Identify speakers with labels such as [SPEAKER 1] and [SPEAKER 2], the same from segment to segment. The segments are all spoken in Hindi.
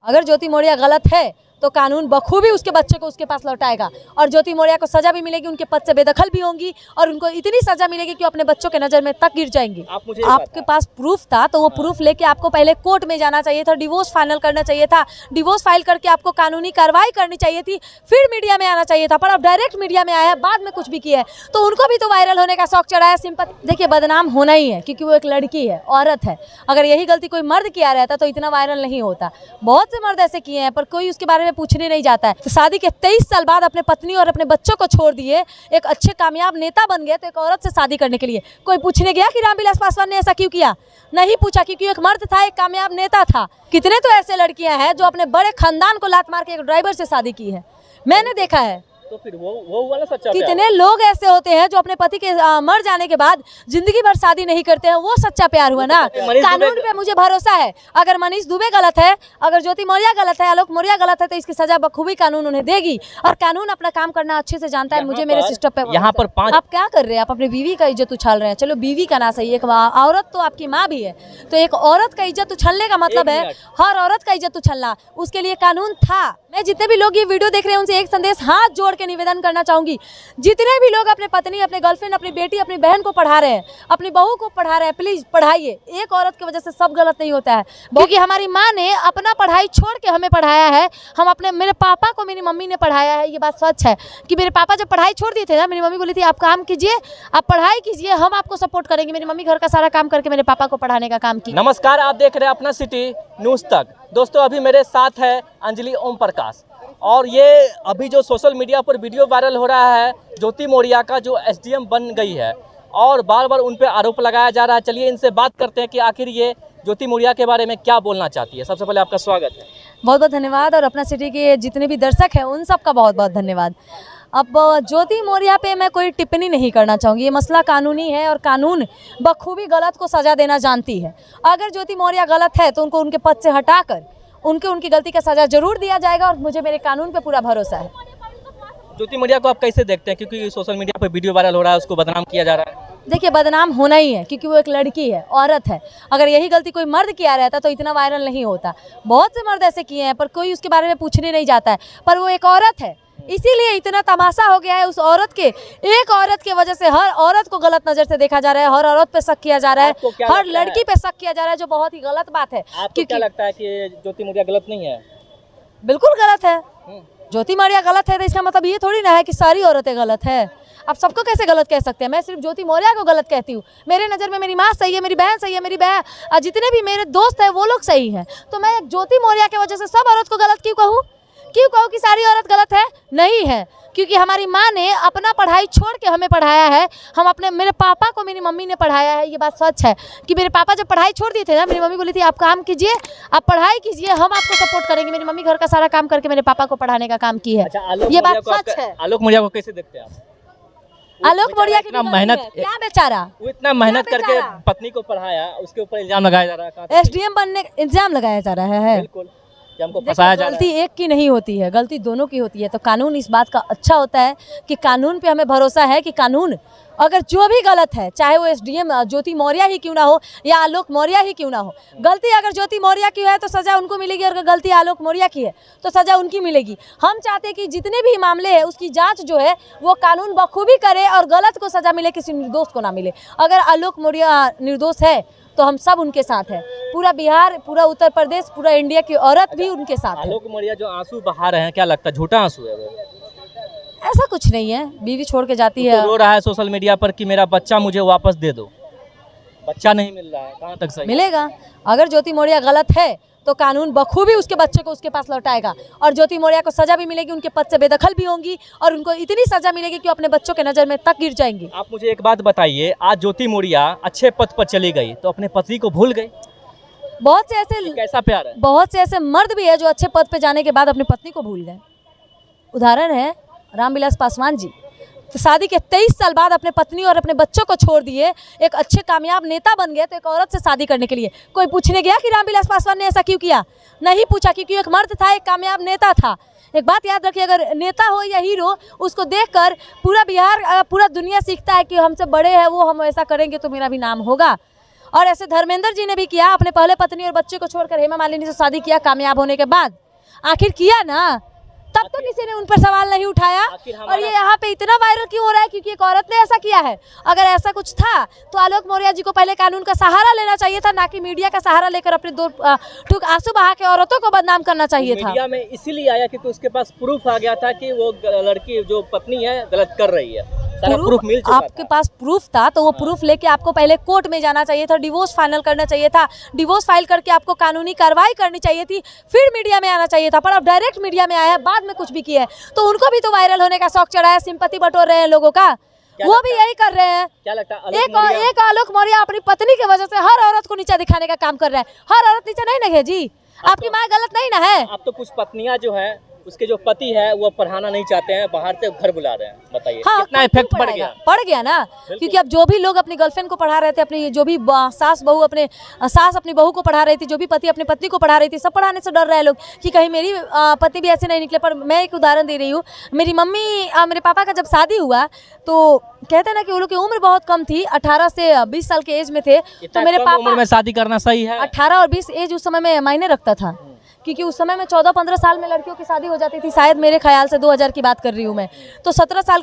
[SPEAKER 1] अगर ज्योति मौर्य गलत है तो कानून बखूबी उसके बच्चे को उसके पास लौटाएगा और ज्योति मौर्य को सजा भी मिलेगी, उनके पद से बेदखल भी होंगी और उनको इतनी सजा मिलेगी कि अपने बच्चों के नज़र में तक गिर जाएंगी। आपके पास प्रूफ था तो वो प्रूफ लेके आपको पहले कोर्ट में जाना चाहिए था, डिवोर्स फाइनल करना चाहिए था, डिवोर्स फाइल करके आपको कानूनी कार्रवाई करनी चाहिए थी, फिर मीडिया में आना चाहिए था। पर अब डायरेक्ट मीडिया में आया है, बाद में कुछ भी किया है, तो उनको भी तो वायरल होने का शौक चढ़ा है, सिंपैथी। देखिए, बदनाम होना ही है क्योंकि वो एक लड़की है, औरत है। अगर यही गलती कोई मर्द किया रहता तो इतना वायरल नहीं होता। बहुत से मर्द ऐसे किए हैं पर कोई उसके बारे में पूछने नहीं जाता है। तो शादी के 23 साल बाद अपने पत्नी और अपने बच्चों को छोड़ दिए, एक अच्छे कामयाब नेता बन गए, तो एक औरत से शादी करने के लिए कोई पूछने गया कि रामविलास पासवान ने ऐसा क्यों किया? नहीं पूछा, क्योंकि एक मर्द था, एक कामयाब नेता था। कितने तो ऐसे लड़कियां हैं जो अपने बड़े खानदान को लात मार के एक ड्राइवर से शादी की है, मैंने देखा है।
[SPEAKER 2] तो फिर वो वाला सच्चा
[SPEAKER 1] कितने लोग ऐसे होते हैं जो अपने पति के मर जाने के बाद जिंदगी भर शादी नहीं करते हैं, वो सच्चा प्यार हुआ ना। कानून पे मुझे भरोसा है। अगर मनीष दुबे गलत है, अगर ज्योति मौर्य गलत है, आलोक मौर्य गलत है, तो इसकी सजा बखूबी कानून उन्हें देगी और कानून अपना काम करना अच्छे से जानता है। मुझे मेरे सिस्टम पे
[SPEAKER 2] यहाँ पर
[SPEAKER 1] आप क्या कर रहे हैं? आप अपनी बीवी का इज्जत उछाल रहे हैं। चलो बीवी का ना सही, एक औरत तो आपकी माँ भी है, तो एक औरत का इज्जत उछलने का मतलब है हर औरत का इज्जत उछलना। उसके लिए कानून था। मैं जितने भी लोग ये वीडियो देख रहे हैं उनसे एक संदेश हाथ जोड़ के निवेदन करना चाहूंगी, जितने भी लोग अपने पत्नी, अपने गर्लफ्रेंड, अपनी बेटी, अपनी बहन को पढ़ा रहे हैं, अपनी बहू को पढ़ा रहे हैं, प्लीज पढ़ाइए। एक औरत की वजह से सब गलत नहीं होता है, क्योंकि हमारी माँ ने अपना पढ़ाई छोड़ के हमें पढ़ाया है। हम अपने मेरे पापा को मेरी मम्मी ने पढ़ाया है। ये बात सच है कि मेरे पापा जब पढ़ाई छोड़ दिए थे ना, मेरी मम्मी बोली थी आप काम कीजिए, आप पढ़ाई कीजिए, हम आपको सपोर्ट करेंगे। मेरी मम्मी घर का सारा काम करके मेरे पापा को पढ़ाने का काम की।
[SPEAKER 2] नमस्कार, आप देख रहे हैं अपना सिटी न्यूज़ तक। दोस्तों, अभी मेरे साथ है अंजलि ओम प्रकाश और ये अभी जो सोशल मीडिया पर वीडियो वायरल हो रहा है ज्योति मौर्य का, जो एसडीएम बन गई है और बार बार उन पे आरोप लगाया जा रहा है। चलिए इनसे बात करते हैं कि आखिर ये ज्योति मौर्य के बारे में क्या बोलना चाहती है। सबसे पहले आपका स्वागत है।
[SPEAKER 1] बहुत बहुत धन्यवाद और अपना सिटी के जितने भी दर्शक हैं उन सब का बहुत बहुत धन्यवाद। अब ज्योति मौर्य पे मैं कोई टिप्पणी नहीं करना चाहूँगी। ये मसला कानूनी है और कानून बखूबी गलत को सज़ा देना जानती है। अगर ज्योति मौर्य गलत है तो उनको उनके पद से हटाकर उनकी गलती का सज़ा जरूर दिया जाएगा और मुझे मेरे कानून पे पूरा भरोसा है।
[SPEAKER 2] ज्योति मौर्य को आप कैसे देखते हैं, क्योंकि सोशल मीडिया पर वीडियो वायरल हो रहा है, उसको बदनाम किया जा रहा है?
[SPEAKER 1] देखिए, बदनाम होना ही है क्योंकि वो एक लड़की है, औरत है। अगर यही गलती कोई मर्द किया रहता तो इतना वायरल नहीं होता। बहुत से मर्द ऐसे किए हैं पर कोई उसके बारे में पूछने नहीं जाता है, पर वो एक औरत है, इसीलिए इतना तमाशा हो गया है उस औरत के। एक औरत की वजह से हर औरत को गलत नजर से देखा जा रहा है, हर औरत पे शक किया जा रहा है, हर लड़की पे शक किया जा रहा है, जो बहुत ही गलत बात है।
[SPEAKER 2] आपको क्या लगता है कि ज्योति मौर्य गलत नहीं है?
[SPEAKER 1] बिल्कुल गलत है। ज्योति मौर्य गलत है तो इसका मतलब ये थोड़ी ना है कि सारी औरतें गलत है। आप सबको कैसे गलत कह सकते हैं? मैं सिर्फ ज्योति मौर्य को गलत कहती हूँ। मेरे नज़र में मेरी माँ सही है, मेरी बहन सही है, मेरी बहन जितने भी मेरे दोस्त हैं वो लोग सही हैं। तो मैं ज्योति मौर्य की वजह से सब औरत को गलत क्यों कहूँ कि सारी औरत गलत है? नहीं है, क्योंकि हमारी माँ ने अपना पढ़ाई छोड़ के हमें पढ़ाया है। हम अपने मेरे पापा को मेरी मम्मी ने पढ़ाया है। ये बात सच है कि मेरे पापा जब पढ़ाई छोड़ दिए थे ना, मेरी मम्मी बोली थी आप काम कीजिए, आप पढ़ाई कीजिए, हम आपको सपोर्ट करेंगे। मेरी मम्मी घर का सारा काम करके मेरे पापा को पढ़ाने का काम की है। ये बात सच है।
[SPEAKER 2] आलोक मौर्य को कैसे देखते हैं आप?
[SPEAKER 1] आलोक मौर्य की
[SPEAKER 2] मेहनत,
[SPEAKER 1] क्या बेचारा,
[SPEAKER 2] वो इतना मेहनत करके पत्नी को पढ़ाया, उसके ऊपर इल्जाम लगाया जा रहा है।
[SPEAKER 1] एसडीएम बनने का इल्जाम लगाया जा रहा है।
[SPEAKER 2] बिल्कुल, हमको फंसाया जा रहा है।
[SPEAKER 1] गलती एक की नहीं होती है, गलती दोनों की होती है। तो कानून इस बात का अच्छा होता है कि कानून पे हमें भरोसा है कि कानून अगर जो भी गलत है, चाहे वो एसडीएम ज्योति मौर्य ही क्यों ना हो या आलोक मौर्य ही क्यों ना हो, गलती अगर ज्योति मौर्य की है तो सज़ा उनको मिलेगी, और अगर गलती आलोक मौर्य की है तो सज़ा उनकी मिलेगी। हम चाहते हैं कि जितने भी मामले हैं उसकी जांच जो है वो कानून बखूबी करे और गलत को सज़ा मिले, किसी निर्दोष को ना मिले। अगर आलोक मौर्य निर्दोष है तो हम सब उनके साथ हैं। पूरा बिहार, पूरा उत्तर प्रदेश, पूरा इंडिया की औरत भी उनके साथ है।
[SPEAKER 2] आलोक मौर्य जो आंसू बहा रहे हैं, क्या लगता है झूठा आंसू है वो?
[SPEAKER 1] ऐसा कुछ नहीं है, बीवी छोड़ के जाती है,
[SPEAKER 2] रो रहा है सोशल मीडिया पर कि मेरा बच्चा मुझे वापस दे दो। बच्चा नहीं मिल रहा है, कहाँ तक सही?
[SPEAKER 1] मिलेगा। अगर ज्योति मौर्य गलत है तो कानून बखूबी उसके बच्चे को उसके पास लौटाएगा और ज्योति मौर्य को सजा भी मिलेगी, उनके पद से बेदखल भी होंगी और उनको इतनी सजा मिलेगी कि अपने बच्चों के नज़र में तक गिर जाएंगी।
[SPEAKER 2] आप मुझे एक बात बताइए, आज ज्योति मौर्य अच्छे पद पर चली गई तो अपने पति को भूल गई?
[SPEAKER 1] बहुत से ऐसे,
[SPEAKER 2] कैसा प्यार है?
[SPEAKER 1] बहुत से ऐसे मर्द भी है जो अच्छे पद पे जाने के बाद अपनी पत्नी को भूल गए। उदाहरण है रामविलास पासवान जी। तो शादी के 23 साल बाद अपने पत्नी और अपने बच्चों को छोड़ दिए, एक अच्छे कामयाब नेता बन गए, तो एक औरत से शादी करने के लिए कोई पूछने गया कि रामविलास पासवान ने ऐसा क्यों किया? नहीं पूछा, क्योंकि एक मर्द था, एक कामयाब नेता था। एक बात याद रखिए, अगर नेता हो या हीरो, उसको देखकर पूरा बिहार, पूरा दुनिया सीखता है कि हमसे बड़े हैं वो, हम ऐसा करेंगे तो मेरा भी नाम होगा। और ऐसे धर्मेंद्र जी ने भी किया, अपने पहले पत्नी और बच्चे को छोड़कर हेमा मालिनी से शादी किया कामयाब होने के बाद। आखिर किया ना, तब तो किसी ने उन पर सवाल नहीं उठाया। और ये यहाँ पे इतना वायरल क्यों हो रहा है? क्योंकि एक औरत ने ऐसा किया है। अगर ऐसा कुछ था तो आलोक मौर्य जी को पहले कानून का सहारा लेना चाहिए था, ना कि मीडिया का सहारा लेकर अपने दो ठुक आंसू बहा के औरतों को बदनाम करना चाहिए था।
[SPEAKER 2] मीडिया में इसीलिए आया क्योंकि उसके पास प्रूफ आ गया था कि वो लड़की जो पत्नी है गलत कर रही है। सारा प्रूफ मिल चुका
[SPEAKER 1] आपके पास प्रूफ था तो वो प्रूफ लेके आपको पहले कोर्ट में जाना चाहिए था, डिवोर्स फाइनल करना चाहिए था, डिवोर्स फाइल करके आपको कानूनी कार्रवाई करनी चाहिए थी, फिर मीडिया में आना चाहिए था। पर अब डायरेक्ट मीडिया में आया है, बाद में कुछ भी किया है, तो उनको भी तो वायरल होने का शौक चढ़ा है, सिंपैथी बटोर रहे हैं लोगों का। वो भी यही कर रहे हैं।
[SPEAKER 2] क्या लगता है
[SPEAKER 1] एक आलोक मौर्य अपनी पत्नी की वजह से हर औरत को नीचा दिखाने का काम कर रहा है। हर औरत नीचा नहीं ना है जी, आपकी माँ गलत नहीं ना है।
[SPEAKER 2] अब तो कुछ पत्नियां जो है उसके जो पति है वो पढ़ाना नहीं चाहते हैं, बाहर से घर बुला रहे हैं। बताइए कितना इफेक्ट पड़ गया
[SPEAKER 1] ना। क्योंकि अब जो भी लोग अपनी गर्लफ्रेंड को पढ़ा रहे थे, अपनी जो भी सास अपनी बहू को पढ़ा रही थी, जो भी पति अपनी पत्नी को पढ़ा रही थी, सब पढ़ाने से डर रहे हैं लोग कि कहीं मेरी पत्नी भी ऐसे नहीं निकले। पर मैं एक उदाहरण दे रही हूँ, मेरी मम्मी मेरे पापा का जब शादी हुआ तो कहते हैं ना कि वो लोग की उम्र बहुत कम थी, 18 से 20 साल के एज में थे। तो मेरे पापा
[SPEAKER 2] उम्र में शादी करना सही है?
[SPEAKER 1] 18 और 20 एज उस समय में मायने रखता था, क्योंकि उस समय में 14-15 साल में लड़कियों की शादी हो जाती थी, शायद मेरे ख्याल से 2000 की बात कर रही हूँ मैं। तो 18 साल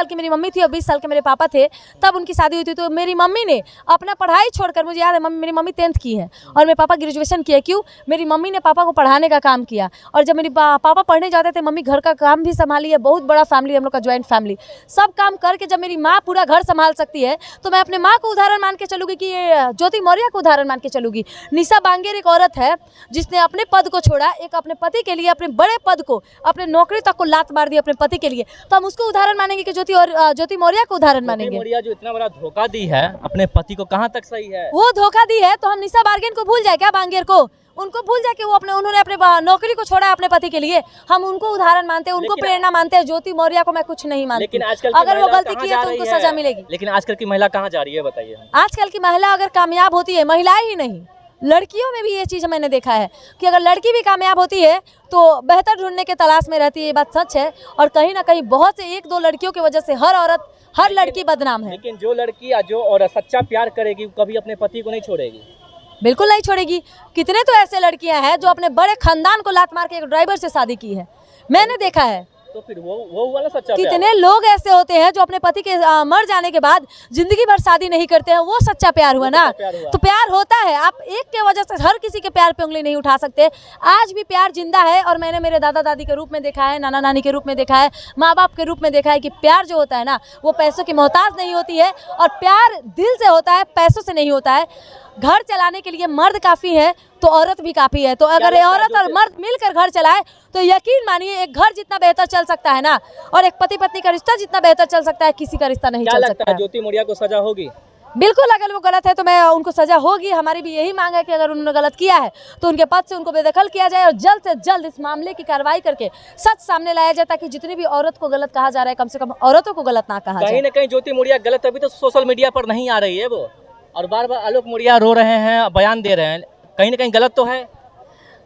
[SPEAKER 1] की मेरी मम्मी थी और 20 साल के मेरे पापा थे, तब उनकी शादी हुई थी। तो मेरी मम्मी ने अपना पढ़ाई छोड़कर, मुझे याद है मेरी मम्मी 10th की है और मेरे पापा ग्रेजुएशन किए। क्यों? मेरी मम्मी ने पापा को पढ़ाने का काम किया। और जब मेरे पापा पढ़ने जाते थे, मम्मी घर का काम भी संभाली है। बहुत बड़ा फैमिली हम लोग का, ज्वाइंट फैमिली, सब काम करके जब मेरी माँ पूरा घर संभाल सकती है तो मैं अपने माँ को उदाहरण मान के चलूँगी कि ज्योति मौर्य को उदाहरण मान के चलूँगी। निशा बांगेर एक औरत है जिसने अपने पद को छोड़ा, एक अपने पति के लिए, अपने बड़े पद को, अपने नौकरी तक को लात मार दी अपने पति के लिए। तो हम उसको उदाहरण मानेंगे कि ज्योति मौर्य को उदाहरण मानेंगे।
[SPEAKER 2] मौर्य जो इतना बड़ा धोखा दी है अपने पति को, कहाँ तक सही है?
[SPEAKER 1] वो धोखा दी है तो हम निशा बांगेर को भूल जाए क्या? बांगेर को उनको भूल जाए कि वो उन्होंने अपने नौकरी को छोड़ा अपने पति के लिए। हम उनको उदाहरण मानते हैं, उनको प्रेरणा मानते हैं। ज्योति मौर्य को मैं कुछ नहीं मानती।
[SPEAKER 2] लेकिन आजकल
[SPEAKER 1] अगर वो गलती की है तो उनको सजा मिलेगी।
[SPEAKER 2] लेकिन आजकल की महिला कहाँ जा रही है बताइए?
[SPEAKER 1] आजकल की महिला अगर कामयाब होती है, महिलाएं ही नहीं, लड़कियों में भी ये चीज़ मैंने देखा है कि अगर लड़की भी कामयाब होती है तो बेहतर ढूंढने के तलाश में रहती है। ये बात सच है। और कहीं ना कहीं बहुत से 1-2 लड़कियों की वजह से हर औरत, हर लड़की बदनाम है।
[SPEAKER 2] लेकिन जो लड़की या जो औरत सच्चा प्यार करेगी कभी अपने पति को नहीं छोड़ेगी।
[SPEAKER 1] बिल्कुल नहीं छोड़ेगी। कितने तो ऐसे लड़कियां हैं जो अपने बड़े खानदान को लात मार के एक ड्राइवर से शादी की है, मैंने देखा है।
[SPEAKER 2] तो फिर वो वाला सच्चा
[SPEAKER 1] कितने लोग ऐसे होते हैं जो अपने पति के मर जाने के बाद जिंदगी भर शादी नहीं करते हैं। वो सच्चा प्यार हुआ ना। तो प्यार होता है, आप एक के वजह से हर किसी के प्यार पे उंगली नहीं उठा सकते। आज भी प्यार जिंदा है और मैंने मेरे दादा दादी के रूप में देखा है, नाना नानी के रूप में देखा है, माँ बाप के रूप में देखा है कि प्यार जो होता है ना, वो पैसों की मोहताज नहीं होती है। और प्यार दिल से होता है, पैसों से नहीं होता है। घर चलाने के लिए मर्द काफ़ी है तो औरत भी काफ़ी है। तो अगर औरत और मर्द मिलकर घर चलाए तो यकीन मानिए एक घर जितना बेहतर चल सकता है ना, और एक पति पत्नी का रिश्ता जितना बेहतर चल सकता है, किसी का रिश्ता नहीं चल सकता है।
[SPEAKER 2] ज्योति मौर्य को सजा होगी?
[SPEAKER 1] बिल्कुल, अगर वो गलत है तो मैं उनको सजा होगी। हमारी भी यही मांग है कि अगर उन्होंने गलत किया है तो उनके पद से उनको बेदखल किया जाए और जल्द से जल्द इस मामले की कार्रवाई करके सच सामने लाया जाए, ताकि जितनी भी औरत को गलत कहा जा रहा है कम से कम औरतों को गलत ना कहा जाए।
[SPEAKER 2] कहीं ना कहीं ज्योति मौर्य गलत, अभी तो सोशल मीडिया पर नहीं आ रही है वो, और बार बार आलोक मौर्य रो रहे हैं, बयान दे रहे हैं, कहीं ना कहीं गलत तो है।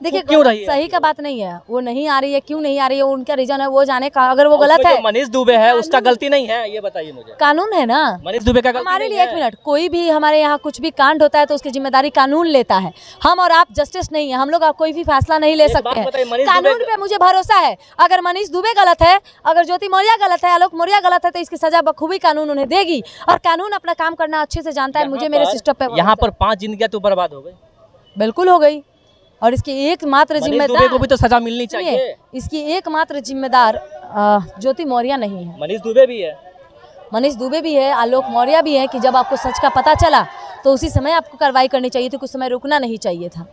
[SPEAKER 1] देखिए क्यों रही है? सही का बात नहीं है, वो नहीं आ रही है, क्यों नहीं आ रही है, उनका रीजन है, वो जाने का। अगर वो गलत है,
[SPEAKER 2] मनीष दुबे है, उसका गलती नहीं है, ये बताइए मुझे।
[SPEAKER 1] कानून है ना,
[SPEAKER 2] मनीष दुबे का गलती
[SPEAKER 1] हमारे लिए। एक मिनट, कोई भी हमारे यहाँ कुछ भी कांड होता है तो उसकी जिम्मेदारी कानून लेता है। हम और आप जस्टिस नहीं है, हम लोग कोई भी फैसला नहीं ले सकते हैं। कानून पे मुझे भरोसा है। अगर मनीष दुबे गलत है, अगर ज्योति मौर्य गलत है, आलोक मौर्य गलत है, तो इसकी सजा बखूबी कानून उन्हें देगी। और कानून अपना काम करना अच्छे से जानता है। मुझे मेरे सिस्टम पे
[SPEAKER 2] यहाँ पर 5 जिंदगियां तो बर्बाद हो गई।
[SPEAKER 1] बिल्कुल हो गई। और इसकी एकमात्र जिम्मेदार
[SPEAKER 2] को भी तो सजा मिलनी चाहिए।
[SPEAKER 1] इसकी एकमात्र जिम्मेदार ज्योति मौर्य नहीं है,
[SPEAKER 2] मनीष दुबे भी है।
[SPEAKER 1] मनीष दुबे भी है, आलोक मौर्य भी है कि जब आपको सच का पता चला तो उसी समय आपको कार्रवाई करनी चाहिए थी, कुछ समय रुकना नहीं चाहिए था।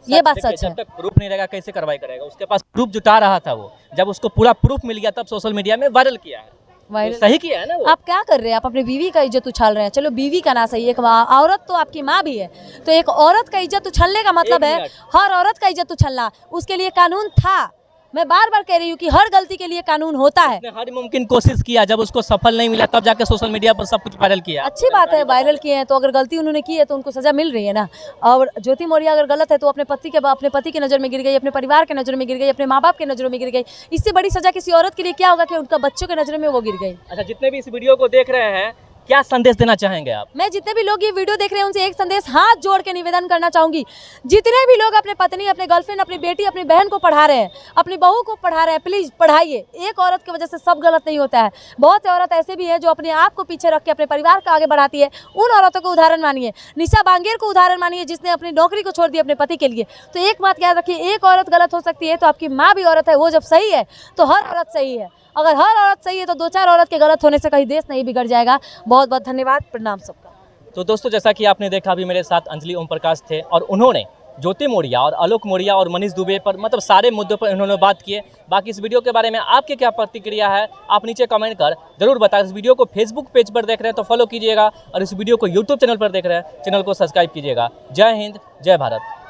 [SPEAKER 1] ये बात सच है।
[SPEAKER 2] जब तक प्रूफ नहीं रहेगा कैसे कार्रवाई करेगा? उसके पास प्रूफ जुटा रहा था वो, जब उसको पूरा प्रूफ मिल गया तब सोशल मीडिया में वायरल किया है। तो सही किया है ना वो।
[SPEAKER 1] आप क्या कर रहे हैं? आप अपनी बीवी का इज्जत उछाल रहे हैं। चलो बीवी का ना सही, एक औरत तो आपकी माँ भी है, तो एक औरत का इज्जत उछलने का मतलब है हर औरत का इज्जत उछलना। उसके लिए कानून था। मैं बार बार कह रही हूँ कि हर गलती के लिए कानून होता है।
[SPEAKER 2] हर मुमकिन कोशिश किया, जब उसको सफल नहीं मिला तब जाके सोशल मीडिया पर सब कुछ वायरल किया।
[SPEAKER 1] अच्छी बात है, वायरल किए हैं तो अगर गलती उन्होंने की है तो उनको सजा मिल रही है ना। और ज्योति मौर्य अगर गलत है तो अपने पति की नज़र में गिर गई, अपने परिवार के नज़र में गिर गई, अपने माँ बाप के नज़रों में गिर गई। इससे बड़ी सजा किसी औरत के लिए क्या होगा कि उनका बच्चों के नज़र में वो गिर गई।
[SPEAKER 2] अच्छा, जितने भी इस वीडियो को देख रहे हैं क्या संदेश देना चाहेंगे आप?
[SPEAKER 1] मैं जितने भी लोग ये वीडियो देख रहे हैं उनसे एक संदेश हाथ जोड़ के निवेदन करना चाहूंगी, जितने भी लोग अपने पत्नी, अपने गर्लफ्रेंड, अपनी बेटी, अपनी बहन को पढ़ा रहे हैं, अपनी बहू को पढ़ा रहे हैं, प्लीज पढ़ाइए। एक औरत की वजह से सब गलत नहीं होता है। बहुत से औरत ऐसे भी है जो अपने आप को पीछे रख के अपने परिवार को आगे बढ़ाती है। उन औरतों को उदाहरण मानिए, निशा बांगेर को उदाहरण मानिए, जिसने अपनी नौकरी को छोड़ दी अपने पति के लिए। तो एक बात याद रखिए, एक औरत गलत हो सकती है तो आपकी माँ भी औरत है, वो जब सही है तो हर औरत सही है। अगर हर औरत सही है तो 2-4 औरत के गलत होने से कहीं देश नहीं बिगड़ जाएगा। बहुत बहुत धन्यवाद, प्रणाम सबका।
[SPEAKER 2] तो दोस्तों, जैसा कि आपने देखा, अभी मेरे साथ अंजलि ओम प्रकाश थे और उन्होंने ज्योति मौर्य और आलोक मौर्य और मनीष दुबे पर मतलब सारे मुद्दों पर उन्होंने बात की है। बाकी इस वीडियो के बारे में आपकी क्या प्रतिक्रिया है आप नीचे कमेंट कर जरूर बताएं। इस वीडियो को फेसबुक पेज पर देख रहे हैं तो फॉलो कीजिएगा और इस वीडियो को यूट्यूब चैनल पर देख रहे हैं, चैनल को सब्सक्राइब कीजिएगा। जय हिंद, जय भारत।